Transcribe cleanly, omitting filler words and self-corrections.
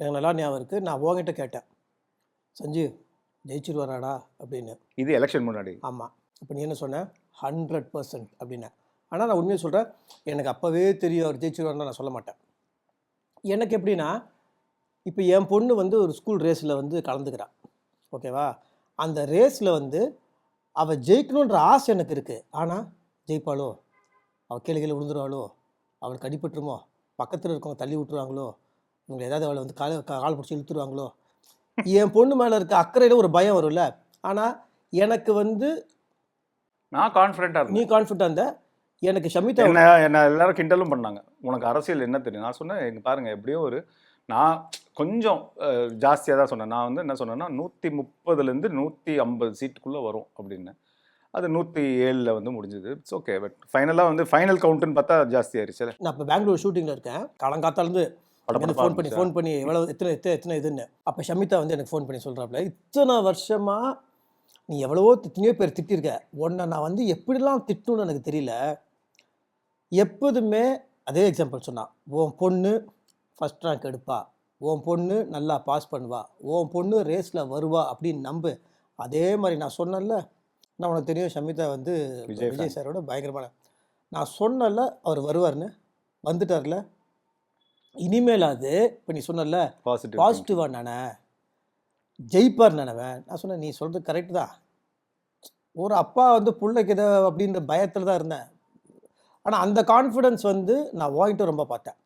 எனக்கு நல்லா ஞாபகம் இருக்குது. நான் உங்ககிட்ட கேட்டேன், சஞ்சீவ் ஜெயிச்சிருவாராடா அப்படின்னு. இது எலெக்ஷன் முன்னாடி. ஆமாம். இப்போ நீ என்ன சொன்ன? 100% அப்படின்னேன். ஆனால் நான் உண்மையை சொல்கிறேன், எனக்கு அப்போவே தெரியும் அவர் ஜெயிச்சிருவாருன்னு நான் சொல்ல மாட்டேன். எனக்கு எப்படின்னா, இப்போ என் பொண்ணு வந்து ஒரு ஸ்கூல் ரேஸில் வந்து கலந்துக்கிறான், ஓகேவா? அந்த ரேஸில் வந்து அவள் ஜெயிக்கணுன்ற ஆசை எனக்கு இருக்குது. ஆனால் ஜெயிப்பாளோ, அவள் கீழே விழுந்துருவாளோ, அவளுக்கு அடிபட்டுருமோ, பக்கத்தில் இருக்கவங்க தள்ளி விட்டுருவாங்களோ, இவங்க ஏதாவது அவளை வந்து கால் பிடிச்சி இழுத்துருவாங்களோ, என் பொண்ணு மேலே இருக்க அக்கறையில் ஒரு பயம் வரும்ல. ஆனால் எனக்கு வந்து நான் கான்ஃபிடென்ட்டாக இருந்தேன். நீ கான்ஃபிடென்ட்டாக இருந்த. எனக்கு ஷமிதா என்ன எல்லாரும் கிண்டலும் பண்ணாங்க, உனக்கு அரசியல் என்ன தெரியும். நான் சொன்னேன், எங்க பாருங்க எப்படியோ ஒரு நான் கொஞ்சம் ஜாஸ்தியாக தான் சொன்னேன். நான் வந்து என்ன சொன்னேன்னா 130லேருந்து 150 சீட்டுக்குள்ளே வரும் அப்படின்னு. அது 107 வந்து முடிஞ்சது. It's okay. பட் ஃபைனலாக வந்து ஃபைனல் கவுண்ட்டுன்னு பார்த்தா ஜாஸ்தி ஆயிடுச்சு. நான் இப்போ பெங்களூர் ஷூட்டிங்கில் இருக்கேன். காலங்காத்தாலேருந்து ஃபோன் பண்ணி எவ்வளோ எத்தனை இதுன்னு. அப்போ ஷமிதா வந்து எனக்கு ஃபோன் பண்ணி சொல்கிறாப்புல, இத்தனை வருஷமாக நீ எத்தனையோ பேர் திட்டிருக்க, உன்னை நான் வந்து எப்படிலாம் திட்டணும்னு எனக்கு தெரியல. எப்போதுமே அதே எக்ஸாம்பிள் சொன்னான், உன் பொண்ணு ஃபஸ்ட் ரேங்க் எடுப்பா, உன் பொண்ணு நல்லா பாஸ் பண்ணுவா, உன் பொண்ணு ரேஸில் வருவா அப்படின்னு நம்பு. அதே மாதிரி நான் சொன்னேன்ல, நான் உனக்கு தெரியும் ஷமிதா வந்து விஜய் சாரோட பயங்கரமான, நான் சொன்னல அவர் வருவார்னு, வந்துட்டார்ல. இனிமேல் அது இப்போ நீ சொன்னல பாசிட்டிவாக நானே ஜெயிப்பார் நினைவேன். நான் சொன்னேன், நீ சொல்கிறது கரெக்டு தான். ஒரு அப்பா வந்து பிள்ளைக்கு இதை அப்படின்ற பயத்தில் தான் இருந்தேன். ஆனால் அந்த கான்ஃபிடென்ஸ் வந்து நான் வாங்கிட்டு ரொம்ப பார்த்தேன்.